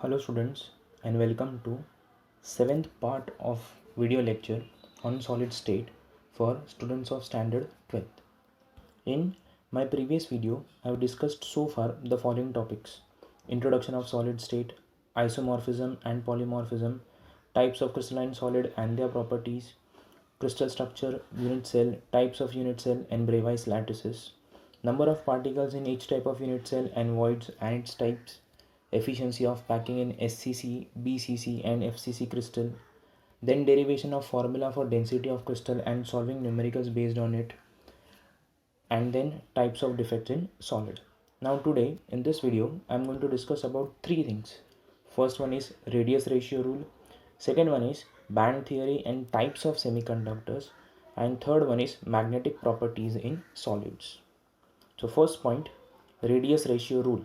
Hello students and welcome to 7th part of video lecture on solid state for students of standard 12th. In my previous video, I have discussed so far the following topics: introduction of solid state, isomorphism and polymorphism, types of crystalline solid and their properties, crystal structure, unit cell, types of unit cell and Bravais lattices, number of particles in each type of unit cell and voids and its types, efficiency of packing in SCC, BCC and FCC crystal, then derivation of formula for density of crystal and solving numericals based on it, and then types of defects in solid. Now today in this video I am going to discuss about three things. First one is radius ratio rule, second one is band theory and types of semiconductors, and third one is magnetic properties in solids. So first point, radius ratio rule.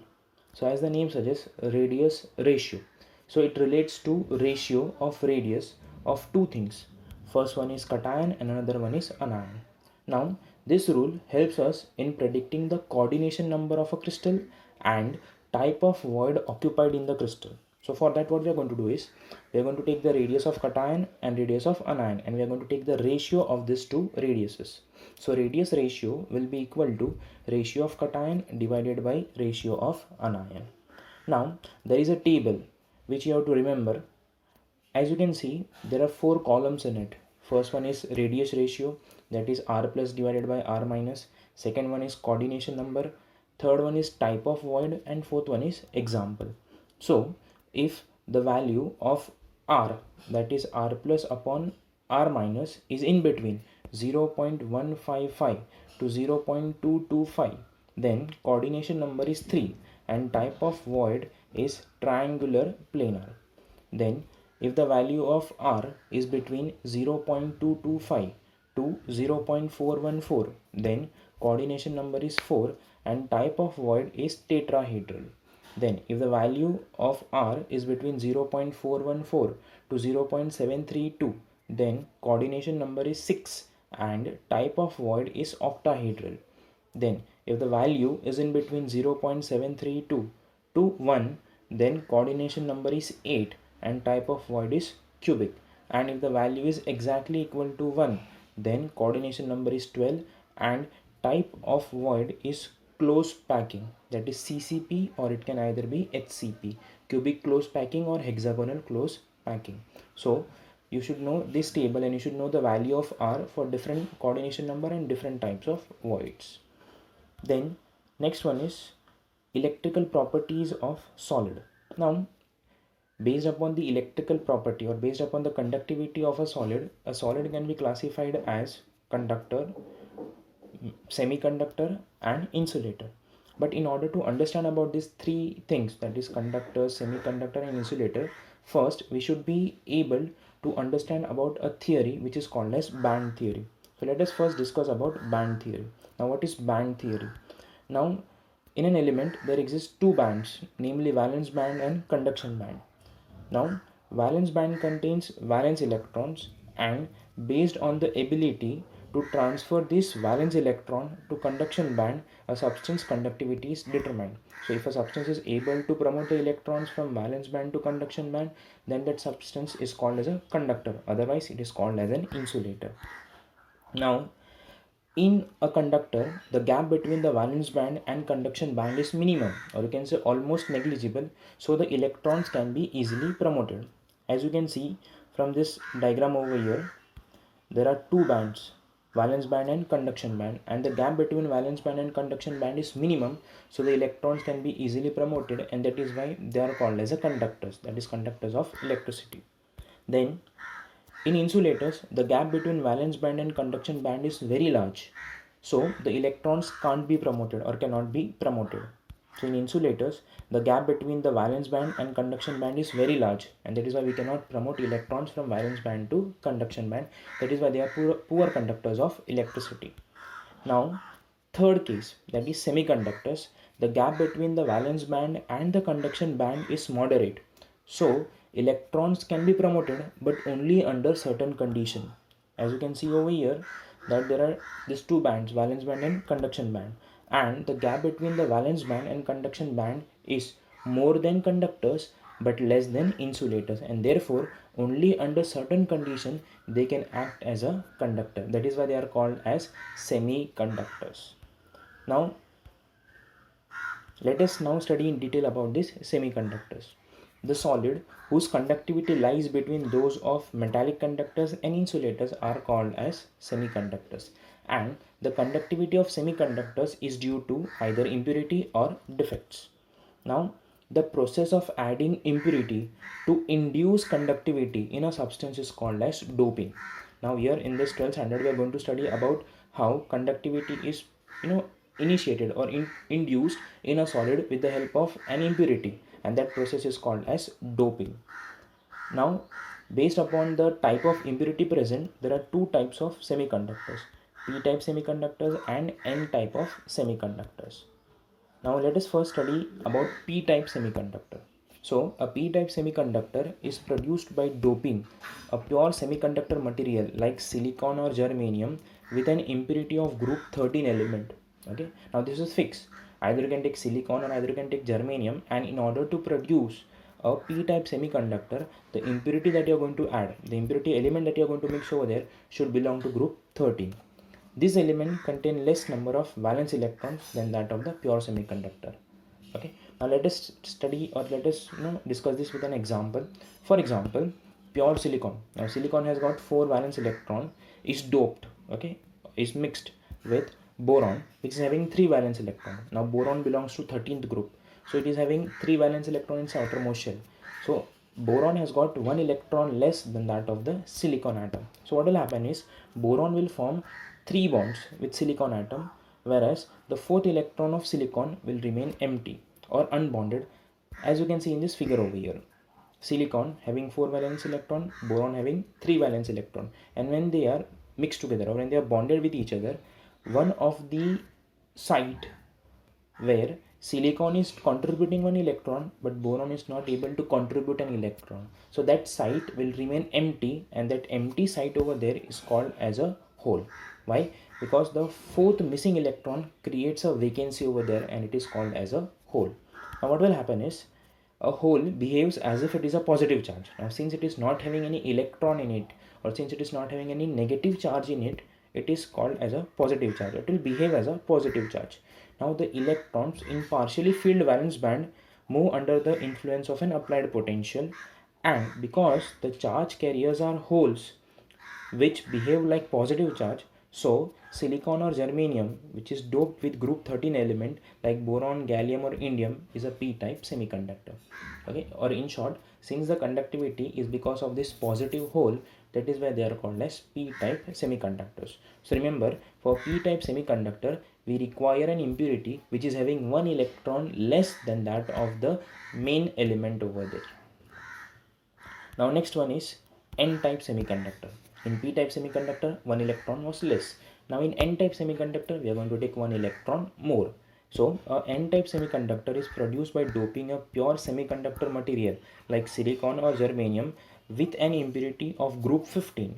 So as the name suggests, radius ratio. So it relates to ratio of radius of two things. First one is cation and another one is anion. Now this rule helps us in predicting the coordination number of a crystal and type of void occupied in the crystal. So for that what we are going to do is, we are going to take the radius of cation and radius of anion and we are going to take the ratio of these two radiuses. So radius ratio will be equal to ratio of cation divided by ratio of anion. Now there is a table which you have to remember. As you can see, there are four columns in it. First one is radius ratio, that is r plus divided by r minus. Second one is coordination number. Third one is type of void, and fourth one is example. So if the value of r, that is r plus upon r minus, is in between 0.155 to 0.225, then coordination number is 3 and type of void is triangular planar. Then if the value of r is between 0.225 to 0.414, then coordination number is 4 and type of void is tetrahedral. Then if the value of r is between 0.414 to 0.732, then coordination number is 6 and type of void is octahedral. Then if the value is in between 0.732 to 1, then coordination number is 8 and type of void is cubic. And if the value is exactly equal to 1, then coordination number is 12 and type of void is close packing, that is CCP, or it can either be HCP, cubic close packing or hexagonal close packing. So you should know this table and you should know the value of r for different coordination number and different types of voids. Then next one is electrical properties of solid. Now based upon the electrical property or based upon the conductivity of a solid can be classified as conductor, semiconductor and insulator. But in order to understand about these three things, that is conductor, semiconductor and insulator, first we should be able to understand about a theory which is called as band theory. So let us first discuss about band theory. Now what is band theory? Now in an element there exist two bands, namely valence band and conduction band. Now valence band contains valence electrons, and based on the ability to transfer this valence electron to conduction band, a substance conductivity is determined. So if a substance is able to promote the electrons from valence band to conduction band, then that substance is called as a conductor, otherwise it is called as an insulator. Now in a conductor, the gap between the valence band and conduction band is minimum, or you can say almost negligible, so the electrons can be easily promoted. As you can see from this diagram over here, there are two bands, valence band and conduction band, and the gap between valence band and conduction band is minimum, so the electrons can be easily promoted, and that is why they are called as a conductors, that is conductors of electricity. Then in insulators, the gap between valence band and conduction band is very large, so the electrons can't be promoted or cannot be promoted. So in insulators, the gap between the valence band and conduction band is very large, and that is why we cannot promote electrons from valence band to conduction band. That is why they are poor conductors of electricity. Now third case, that is semiconductors, the gap between the valence band and the conduction band is moderate, so electrons can be promoted but only under certain condition. As you can see over here, that there are these two bands, valence band and conduction band, and the gap between the valence band and conduction band is more than conductors but less than insulators, and therefore only under certain condition they can act as a conductor. That is why they are called as semiconductors. Now let us now study in detail about these semiconductors. The solid whose conductivity lies between those of metallic conductors and insulators are called as semiconductors, and the conductivity of semiconductors is due to either impurity or defects. Now, the process of adding impurity to induce conductivity in a substance is called as doping. Now, here in this 12th standard, we are going to study about how conductivity is, initiated or induced in a solid with the help of an impurity, and that process is called as doping. Now, based upon the type of impurity present, there are two types of semiconductors: P-type semiconductors and N-type of semiconductors. Now let us first study about P-type semiconductor. So a P-type semiconductor is produced by doping a pure semiconductor material like silicon or germanium with an impurity of group 13 element. Okay, now this is fixed. Either you can take silicon or either you can take germanium, and in order to produce a P-type semiconductor, the impurity that you are going to add, the impurity element that you are going to mix over there should belong to group 13. This element contain less number of valence electrons than that of the pure semiconductor. Okay, now let us study, or let us discuss this with an example. For example, pure silicon. Now silicon has got 4 valence electron, is doped, okay, is mixed with boron, which is having 3 valence electron. Now boron belongs to 13th group, so it is having 3 valence electron in its outermost shell. So boron has got 1 electron less than that of the silicon atom. So what will happen is boron will form 3 bonds with silicon atom, whereas the 4th electron of silicon will remain empty or unbonded, as you can see in this figure over here. Silicon having 4 valence electron, boron having 3 valence electron, and when they are mixed together or when they are bonded with each other, one of the site where silicon is contributing 1 electron but boron is not able to contribute an electron, so that site will remain empty, and that empty site over there is called as a hole. Why? Because the 4th missing electron creates a vacancy over there, and it is called as a hole. Now what will happen is a hole behaves as if it is a positive charge. Now since it is not having any electron in it, or since it is not having any negative charge in it, it is called as a positive charge. It will behave as a positive charge. Now the electrons in partially filled valence band move under the influence of an applied potential, and because the charge carriers are holes which behave like positive charge, so silicon or germanium, which is doped with group 13 element like boron, gallium or indium, is a P-type semiconductor. Okay, or in short, since the conductivity is because of this positive hole, that is why they are called as P-type semiconductors. So remember, for P-type semiconductor, we require an impurity which is having 1 electron less than that of the main element over there. Now next one is N-type semiconductor. In P-type semiconductor, 1 electron was less. Now in N-type semiconductor, we are going to take 1 electron more. So a N-type semiconductor is produced by doping a pure semiconductor material like silicon or germanium with an impurity of group 15.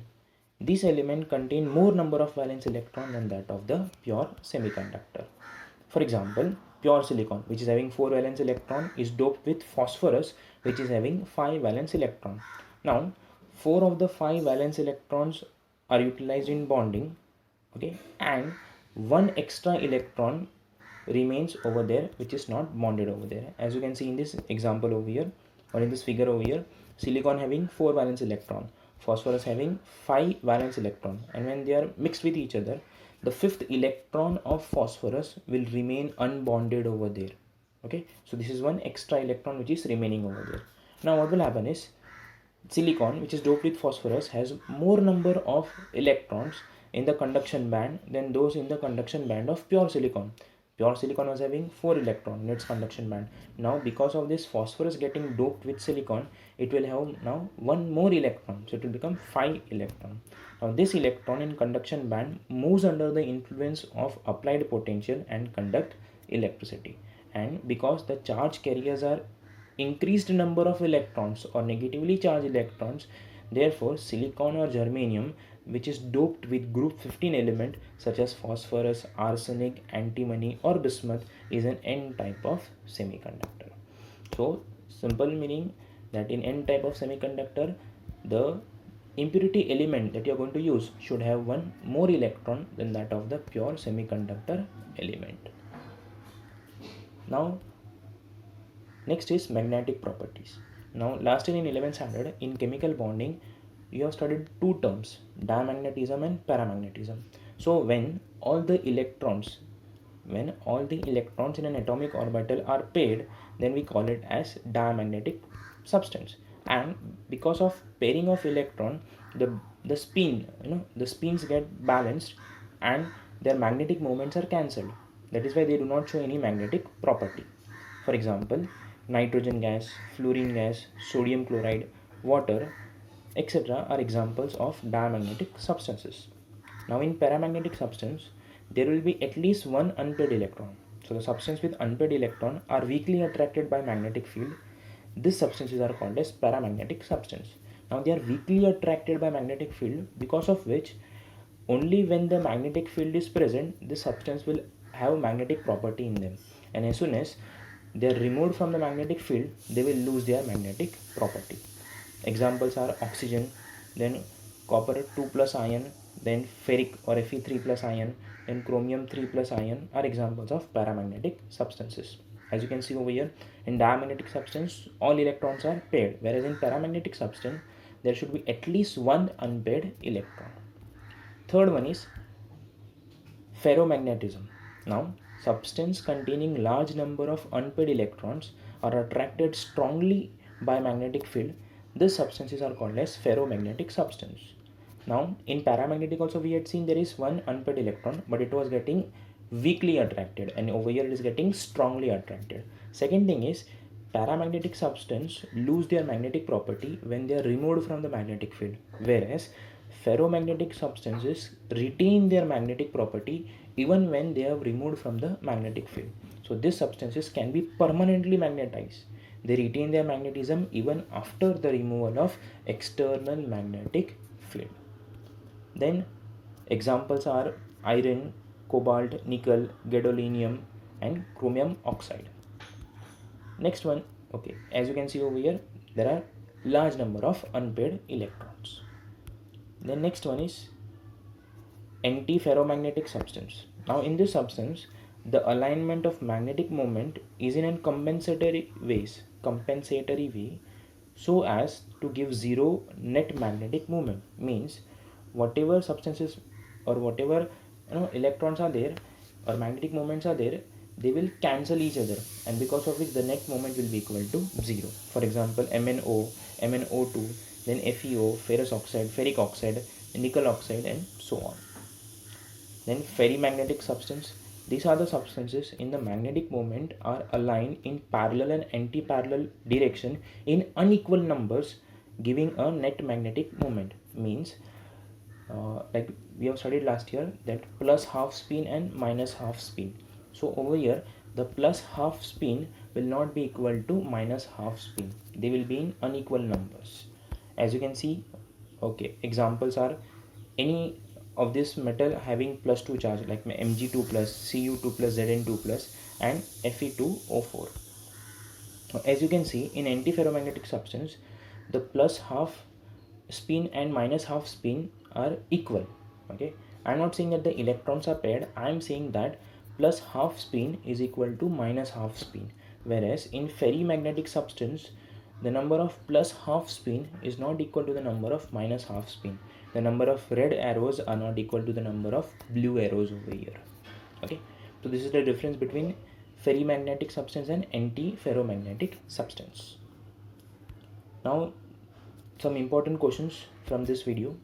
This element contain more number of valence electron than that of the pure semiconductor. For example, pure silicon, which is having 4 valence electron, is doped with phosphorus, which is having 5 valence electron. Now 4 of the 5 valence electrons are utilized in bonding, okay, and 1 extra electron remains over there which is not bonded over there. As you can see in this example over here, or in this figure over here, silicon having 4 valence electron, phosphorus having 5 valence electron, and when they are mixed with each other, the 5th electron of phosphorus will remain unbonded over there. Okay, so this is 1 extra electron which is remaining over there. Now what will happen is silicon, which is doped with phosphorus, has more number of electrons in the conduction band than those in the conduction band of pure silicon. Pure silicon was having 4 electrons in its conduction band. Now because of this phosphorus getting doped with silicon, it will have now 1 more electron, so it will become 5 electron. Now this electron in conduction band moves under the influence of applied potential and conduct electricity, and because the charge carriers are increased number of electrons or negatively charged electrons, therefore silicon or germanium, which is doped with group 15 element such as phosphorus, arsenic, antimony or bismuth, is an N type of semiconductor. So simple meaning, that in N type of semiconductor, the impurity element that you are going to use should have one more electron than that of the pure semiconductor element. Now, next is magnetic properties. Now, last year in 11th standard, in chemical bonding, you have studied two terms, diamagnetism and paramagnetism. So, when all the electrons in an atomic orbital are paired, then we call it as diamagnetic substance. And because of pairing of electron, the spins get balanced and their magnetic moments are cancelled. That is why they do not show any magnetic property. For example, nitrogen gas, fluorine gas, sodium chloride, water, etc. are examples of diamagnetic substances. Now, in paramagnetic substance, there will be at least one unpaired electron. So, the substance with unpaired electron are weakly attracted by magnetic field. These substances are called as paramagnetic substance. Now, they are weakly attracted by magnetic field, because of which only when the magnetic field is present, this substance will have magnetic property in them. And as soon as they are removed from the magnetic field, they will lose their magnetic property. Examples are oxygen, then copper 2 plus ion, then ferric or Fe3 plus ion, then chromium 3 plus ion are examples of paramagnetic substances. As you can see over here, in diamagnetic substance, all electrons are paired, whereas in paramagnetic substance, there should be at least one unpaired electron. Third one is ferromagnetism. Now, substance containing large number of unpaired electrons are attracted strongly by magnetic field. These substances are called as ferromagnetic substance. Now, in paramagnetic also we had seen there is one unpaired electron, but it was getting weakly attracted, and over here it is getting strongly attracted. Second thing is, paramagnetic substance lose their magnetic property when they are removed from the magnetic field, whereas ferromagnetic substances retain their magnetic property even when they are removed from the magnetic field. So these substances can be permanently magnetized. They retain their magnetism even after the removal of external magnetic field. Then examples are iron, cobalt, nickel, gadolinium and chromium oxide. Next one, okay, as you can see over here, there are large number of unpaired electrons. The next one is antiferromagnetic substance. Now, in this substance, the alignment of magnetic moment is in a compensatory way, so as to give zero net magnetic moment. Means whatever substances or whatever electrons are there or magnetic moments are there, they will cancel each other, and because of which the net moment will be equal to 0. For example, MnO, MnO2, then FeO, ferrous oxide, ferric oxide, nickel oxide and so on. Then ferrimagnetic substance. These are the substances in the magnetic moment are aligned in parallel and anti-parallel direction in unequal numbers, giving a net magnetic moment. Means like we have studied last year, that plus half spin and minus half spin. So over here the plus half spin will not be equal to minus half spin. They will be in unequal numbers. As you can see, okay, examples are any of this metal having plus 2 charge, like Mg2 plus, Cu2 plus, Zn2 plus and Fe2O4. As you can see, in antiferromagnetic substance, the plus half spin and minus half spin are equal. Okay, I'm not saying that the electrons are paired, I'm saying that plus half spin is equal to minus half spin, whereas in ferrimagnetic substance, the number of plus half spin is not equal to the number of minus half spin. The number of red arrows are not equal to the number of blue arrows over here. Okay, so this is the difference between ferrimagnetic substance and antiferromagnetic substance. Now, some important questions from this video.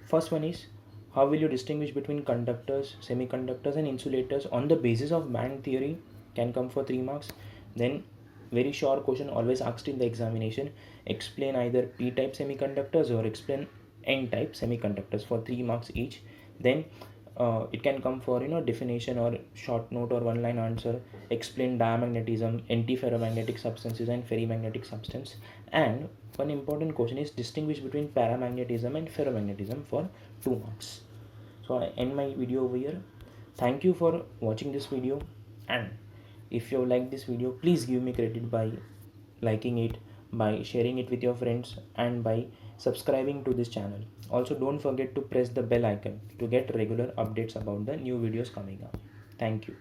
First one is, how will you distinguish between conductors, semiconductors and insulators on the basis of band theory? Can come for 3 marks. Then very short question always asked in the examination, explain either P-type semiconductors or explain N-type semiconductors for 3 marks each. Then it can come for definition or short note or one line answer, explain diamagnetism, antiferromagnetic substances and ferrimagnetic substance. And one important question is distinguish between paramagnetism and ferromagnetism for 2 marks. So I end my video over here. Thank you for watching this video, and if you like this video, please give me credit by liking it, by sharing it with your friends and by subscribing to this channel. Also, don't forget to press the bell icon to get regular updates about the new videos coming up. Thank you.